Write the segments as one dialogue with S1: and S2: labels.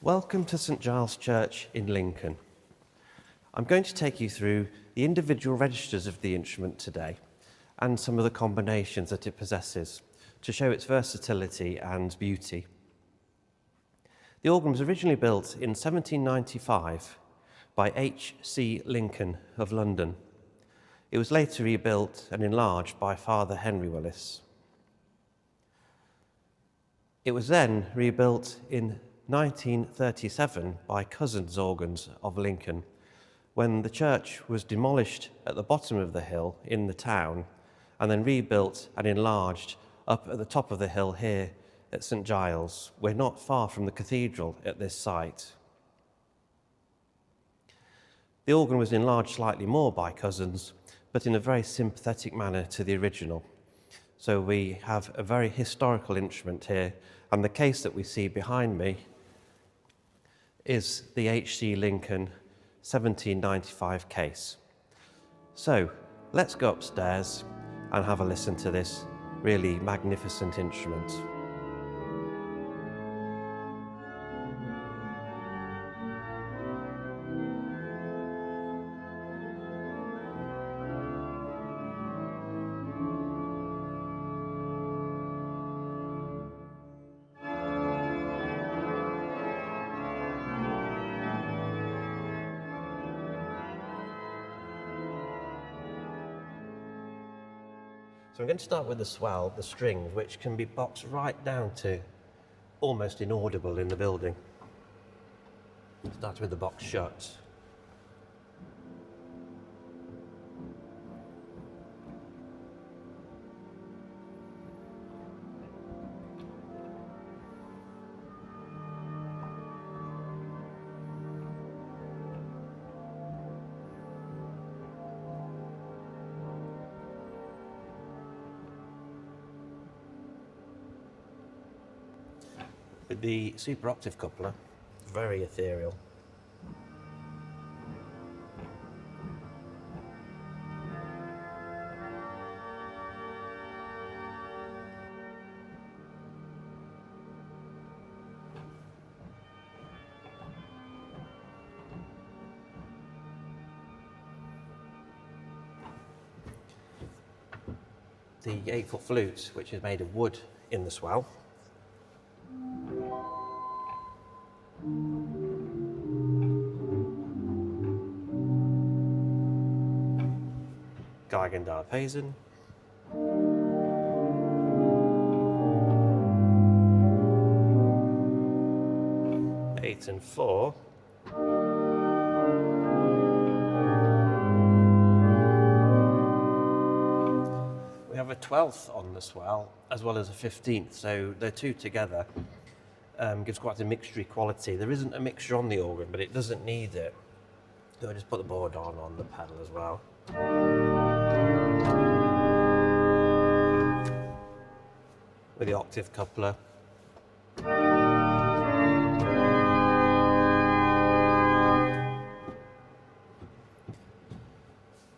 S1: Welcome to St Giles Church in Lincoln. I'm going to take you through the individual registers of the instrument today and some of the combinations that it possesses to show its versatility and beauty. The organ was originally built in 1795 by H.C. Lincoln of London. It was later rebuilt and enlarged by Father Henry Willis. It was then rebuilt in 1937 by Cousins organs of Lincoln, when the church was demolished at the bottom of the hill in the town and then rebuilt and enlarged up at the top of the hill here at St Giles. We're not far from the cathedral at this site. The organ was enlarged slightly more by Cousins, but in a very sympathetic manner to the original. So we have a very historical instrument here, and the case that we see behind me is the H.C. Lincoln 1795 case. So let's go upstairs and have a listen to this really magnificent instrument. So I'm going to start with the swell, the strings, which can be boxed right down to almost inaudible in the building. Start with the box shut. With the super octave coupler, very ethereal. The 8-foot flute, which is made of wood in the swell. Geigen diapason. Eight and 4. We have a 12th on the swell as well as a 15th, so the two together gives quite a mixture quality. There isn't a mixture on the organ, but it doesn't need it. So I just put the board on the pedal as well. With the octave coupler.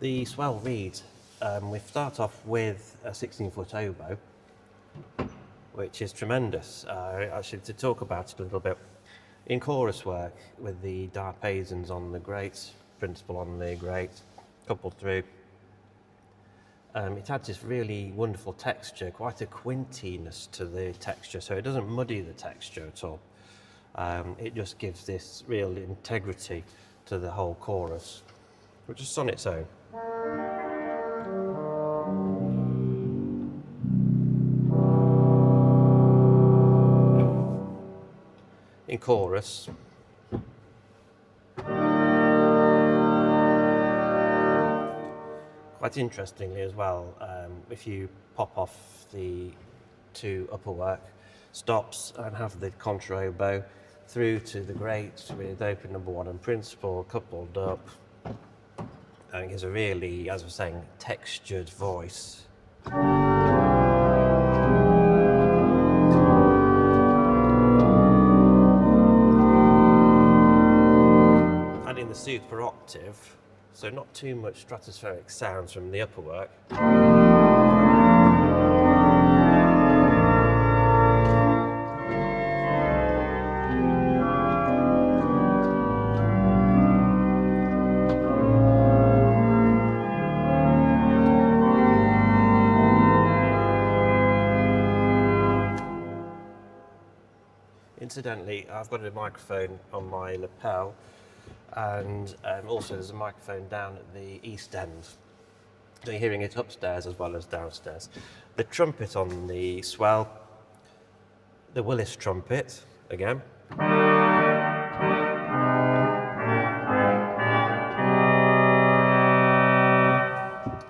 S1: The swell reed, we start off with a 16-foot oboe, which is tremendous. Actually, to talk about it a little bit, in chorus work with the diapasons on the grate, principal on the grate, coupled through, it adds this really wonderful texture, quite a quintiness to the texture, so it doesn't muddy the texture at all. It just gives this real integrity to the whole chorus, which is on its own. In chorus, quite interestingly as well, if you pop off the two upper work stops and have the contra oboe through to the grate with open number 1 and principal coupled up, and it gives a really, as I was saying, textured voice. Adding the super octave, so not too much stratospheric sounds from the upper work. Incidentally, I've got a microphone on my lapel, and also there's a microphone down at the east end. So you're hearing it upstairs as well as downstairs. The trumpet on the swell, the Willis trumpet, again.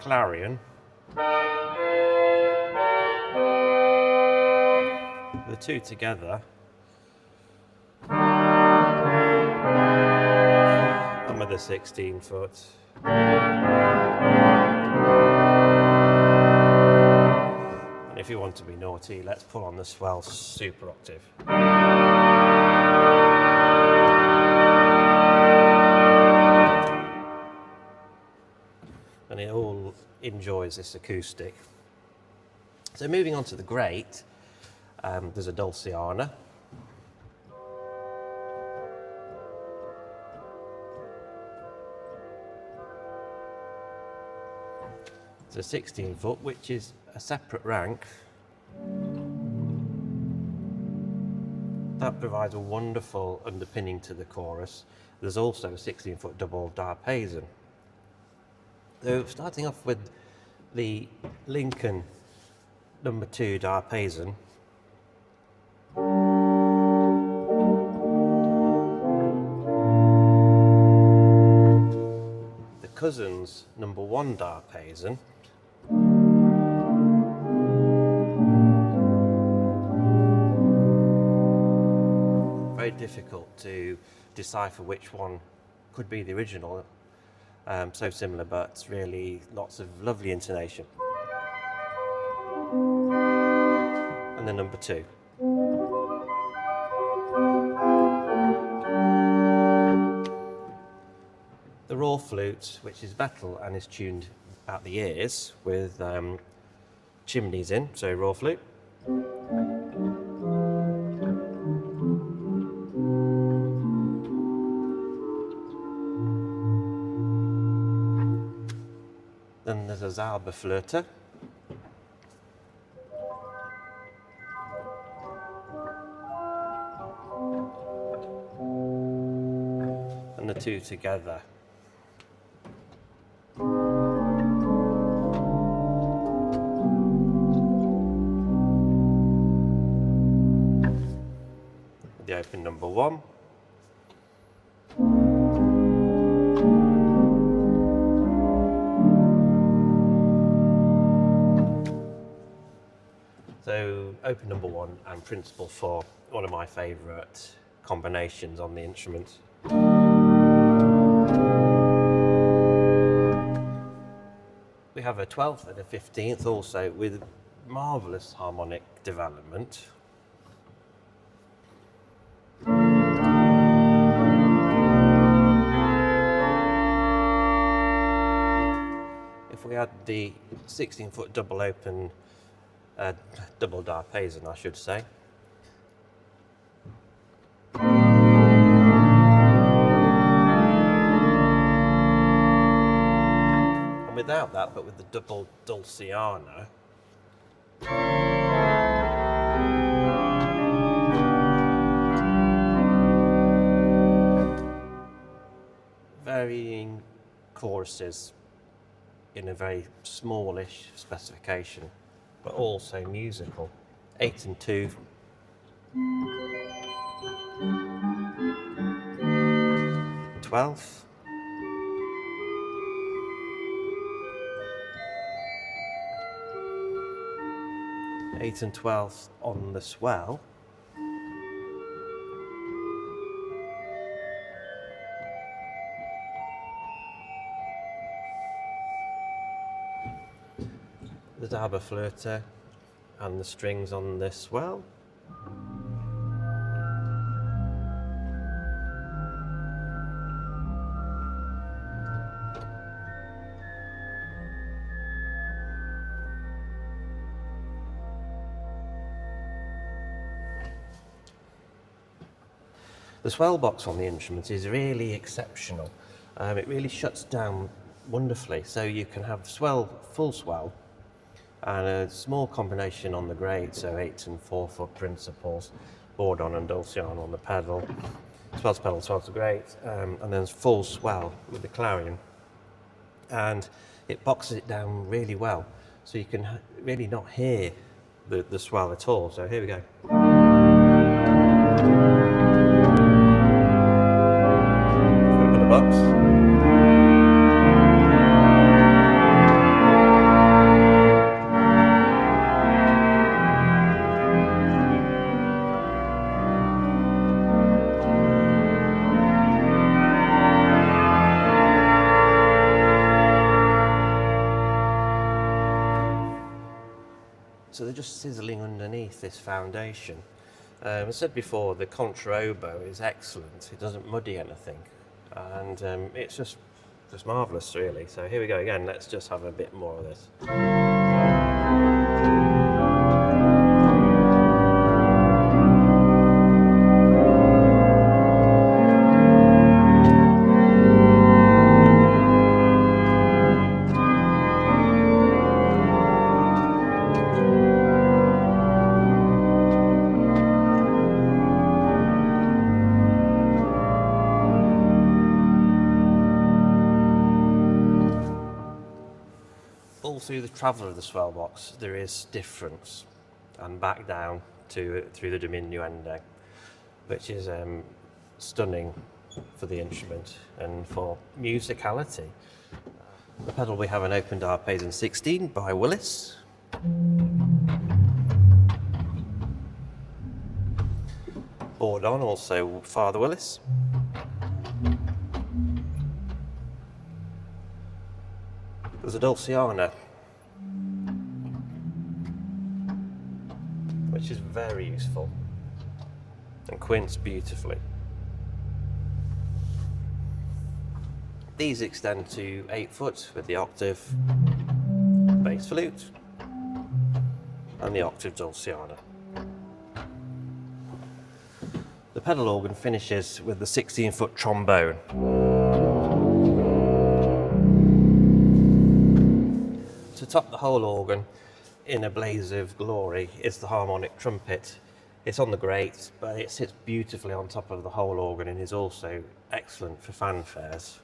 S1: Clarion. The two together. And with a 16 foot. And if you want to be naughty, let's pull on the swell super octave. And it all enjoys this acoustic. So moving on to the great, there's a Dulciana. It's a 16 foot, which is a separate rank. That provides a wonderful underpinning to the chorus. There's also a 16 foot double diapason. So starting off with the Lincoln No. 2 diapason. The Cousins No. 1 diapason. Very difficult to decipher which one could be the original. So similar, but really lots of lovely intonation. And the No. 2. The raw flute, which is metal and is tuned at the ears with chimneys in, so raw flute. Then there's a Zauberflöte. And the two together. The open No. 1. So open No. 1 and principal 4, one of my favourite combinations on the instrument. We have a 12th and a 15th also with marvellous harmonic development. If we add the 16 foot double open, double diapason I should say. And without that, but with the double Dulciana, varying choruses in a very smallish specification, but also musical. 8 and 2. 12th. Eighth and 12th on the swell. The Zauberflöte and the strings on the swell. The swell box on the instrument is really exceptional. It really shuts down wonderfully, so you can have swell, full swell, and a small combination on the grade, so 8 and 4 foot principals, bourdon and dulciana on the pedal. Swells pedal, swells are great, and then there's full swell with the clarion, and it boxes it down really well, so you can really not hear the swell at all. So here we go. Open the box. So they're just sizzling underneath this foundation. I said before, the contra oboe is excellent. It doesn't muddy anything, and it's just marvellous, really. So here we go again. Let's just have a bit more of this. All through the travel of the swell box there is difference, and back down to through the diminuendo, which is stunning for the instrument and for musicality. The pedal, we have an opened Arpesan 16 by Willis. Bourdon, also Father Willis. There's a dulciana, which is very useful and quints beautifully. These extend to 8 foot with the octave bass flute and the octave dulciana. The pedal organ finishes with the 16-foot trombone. To top the whole organ, in a blaze of glory, is the harmonic trumpet. It's on the grate, but it sits beautifully on top of the whole organ and is also excellent for fanfares.